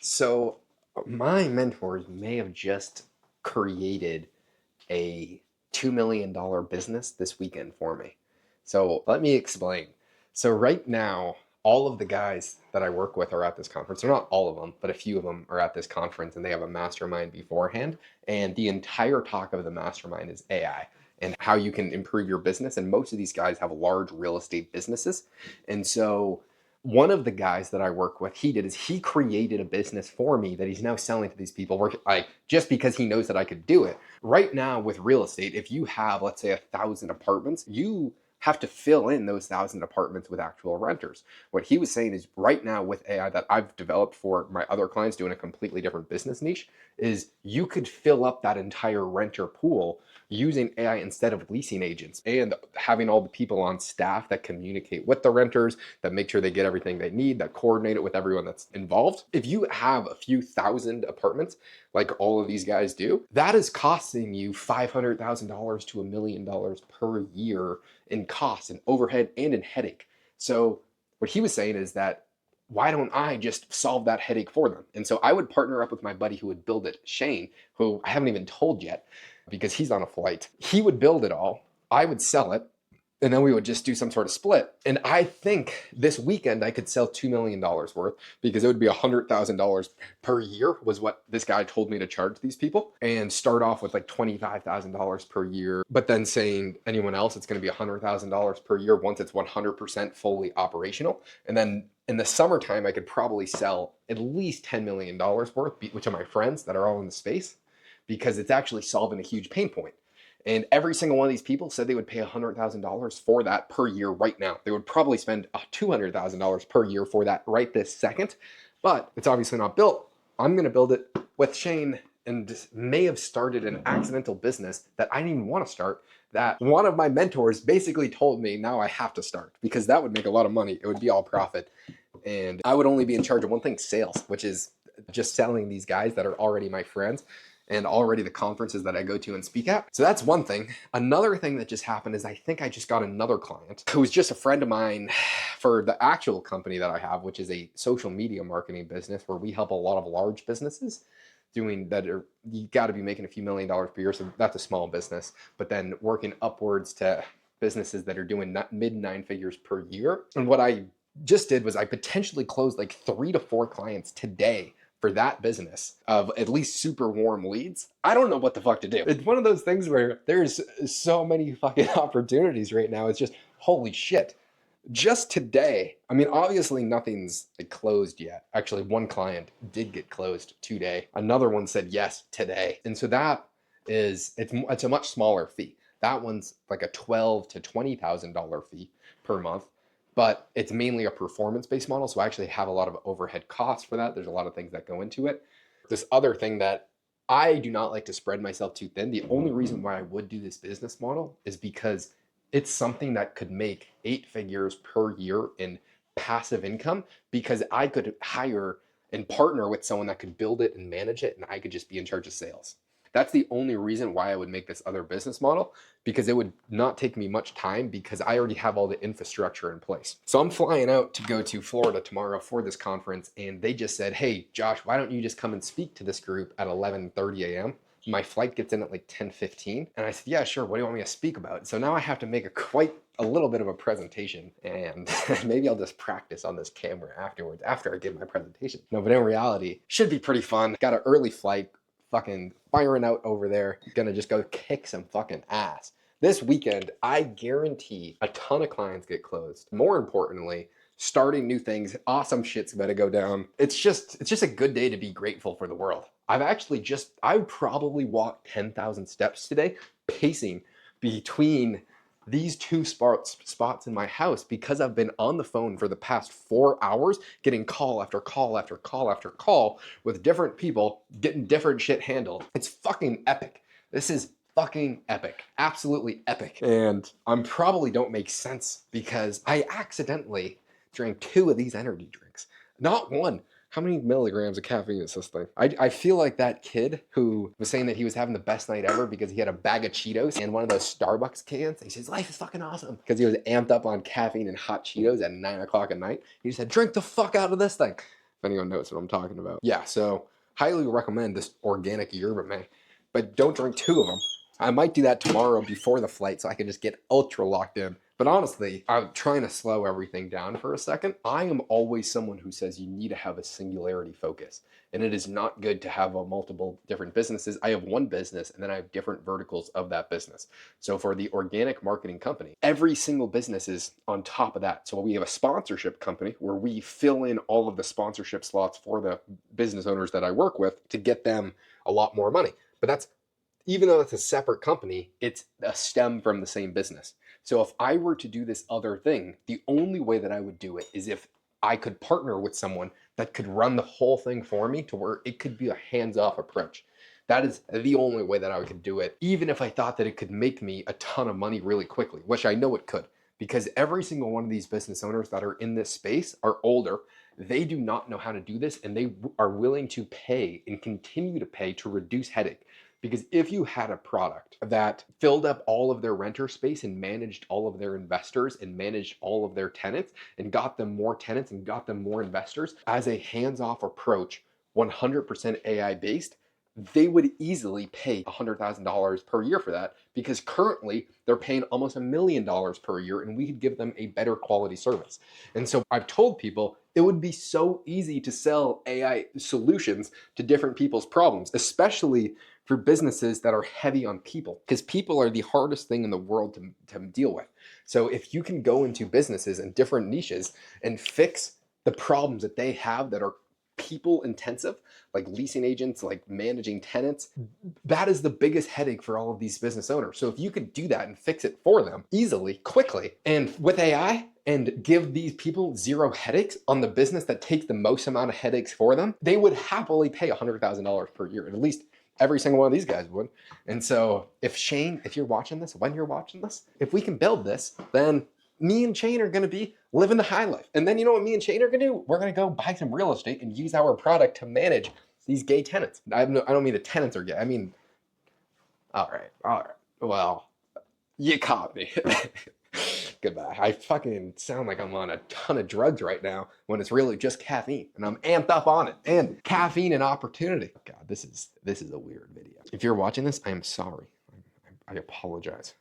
So my mentors may have just created a $2 million business this weekend for me. So let me explain. So right now, all of the guys that I work with are at this conference. They're not all of them, but a few of them are at this conference and they have a mastermind beforehand. And the entire talk of the mastermind is AI and how you can improve your business. And most of these guys have large real estate businesses. And so one of the guys that I work with, he created a business for me that he's now selling to these people where I just because he knows that I could do it. Right now with real estate, if you have, let's say, 1,000 apartments, you have to fill in those 1,000 apartments with actual renters. What he was saying is right now with AI that I've developed for my other clients doing a completely different business niche is you could fill up that entire renter pool using AI instead of leasing agents and having all the people on staff that communicate with the renters, that make sure they get everything they need, that coordinate it with everyone that's involved. If you have a few thousand apartments, like all of these guys do, that is costing you $500,000 to $1 million per year in costs and overhead and in headache. So what he was saying is that why don't I just solve that headache for them? And so I would partner up with my buddy who would build it, Shane, who I haven't even told yet because he's on a flight. He would build it all. I would sell it and then we would just do some sort of split. And I think this weekend I could sell $2 million worth because it would be $100,000 per year was what this guy told me to charge these people, and start off with like $25,000 per year. But then saying anyone else, it's going to be $100,000 per year once it's 100% fully operational. And then in the summertime, I could probably sell at least $10 million worth, which are my friends that are all in the space, because it's actually solving a huge pain point. And every single one of these people said they would pay $100,000 for that per year right now. They would probably spend $200,000 per year for that right this second, but it's obviously not built. I'm going to build it with Shane and may have started an accidental business that I didn't even want to start, that one of my mentors basically told me now I have to start because that would make a lot of money. It would be all profit. And I would only be in charge of one thing, sales, which is just selling these guys that are already my friends and already the conferences that I go to and speak at. So that's one thing. Another thing that just happened is I think I just got another client who was just a friend of mine for the actual company that I have, which is a social media marketing business where we help a lot of large businesses doing that. You got to be making a few $1 million per year. So that's a small business, but then working upwards to businesses that are doing mid 9 figures per year. And what I just did was I potentially closed like 3 to 4 clients today for that business of at least super warm leads. I don't know what the fuck to do. It's one of those things where there's so many fucking opportunities right now. It's just, holy shit. Just today, I mean, obviously nothing's like closed yet. Actually, one client did get closed today. Another one said yes today. And so that is, it's a much smaller fee. That one's like a $12,000 to $20,000 fee per month, but it's mainly a performance-based model. So I actually have a lot of overhead costs for that. There's a lot of things that go into it. This other thing that I do not like to spread myself too thin. The only reason why I would do this business model is because it's something that could make 8 figures per year in passive income, because I could hire and partner with someone that could build it and manage it, and I could just be in charge of sales. That's the only reason why I would make this other business model, because it would not take me much time because I already have all the infrastructure in place. So I'm flying out to go to Florida tomorrow for this conference, and they just said, hey, Josh, why don't you just come and speak to this group at 11:30 a.m.? My flight gets in at like 10:15. And I said, yeah, sure. What do you want me to speak about? So now I have to make quite a little bit of a presentation, and maybe I'll just practice on this camera afterwards, after I give my presentation. No, but in reality, should be pretty fun. Got an early flight, fucking firing out over there. Gonna just go kick some fucking ass. This weekend, I guarantee a ton of clients get closed. More importantly, starting new things, awesome shit's about to go down. It's just a good day to be grateful for the world. I probably walked 10,000 steps today, pacing between these two spots in my house because I've been on the phone for the past 4 hours, getting call after call after call after call with different people, getting different shit handled. It's fucking epic. This is fucking epic. Absolutely epic. And I'm probably don't make sense because I accidentally drank 2 of these energy drinks. Not one. How many milligrams of caffeine is this thing? I feel like that kid who was saying that he was having the best night ever because he had a bag of Cheetos and one of those Starbucks cans. He says, life is fucking awesome. Because he was amped up on caffeine and hot Cheetos at 9 o'clock at night. He said, drink the fuck out of this thing. if anyone knows what I'm talking about. Yeah, so highly recommend this organic yerba mate, but don't drink 2 of them. I might do that tomorrow before the flight so I can just get ultra locked in. But honestly, I'm trying to slow everything down for a second. I am always someone who says you need to have a singularity focus. And it is not good to have a multiple different businesses. I have one business and then I have different verticals of that business. So for the organic marketing company, every single business is on top of that. So we have a sponsorship company where we fill in all of the sponsorship slots for the business owners that I work with to get them a lot more money. But that's, even though it's a separate company, it's a stem from the same business. So if I were to do this other thing, the only way that I would do it is if I could partner with someone that could run the whole thing for me to where it could be a hands-off approach. That is the only way that I could do it, even if I thought that it could make me a ton of money really quickly, which I know it could, because every single one of these business owners that are in this space are older. They do not know how to do this, and they are willing to pay and continue to pay to reduce headache. Because if you had a product that filled up all of their renter space and managed all of their investors and managed all of their tenants and got them more tenants and got them more investors as a hands-off approach, 100% AI based, they would easily pay $100,000 per year for that, because currently they're paying almost $1 million per year and we could give them a better quality service. And so I've told people it would be so easy to sell AI solutions to different people's problems, especially for businesses that are heavy on people, because people are the hardest thing in the world to deal with. So if you can go into businesses and different niches and fix the problems that they have that are people intensive, like leasing agents, like managing tenants, that is the biggest headache for all of these business owners. So if you could do that and fix it for them easily, quickly, and with AI, and give these people zero headaches on the business that takes the most amount of headaches for them, they would happily pay $100,000 per year. At least every single one of these guys would. And so if Shane, if you're watching this, when you're watching this, if we can build this, then me and Shane are going to be living the high life. And then you know what me and Shane are going to do? We're going to go buy some real estate and use our product to manage these gay tenants. I don't mean the tenants are gay. I mean, all right. Well, you caught me. Goodbye. I fucking sound like I'm on a ton of drugs right now when it's really just caffeine, and I'm amped up on it. And caffeine and opportunity. God, this is a weird video. If you're watching this, I am sorry. I apologize.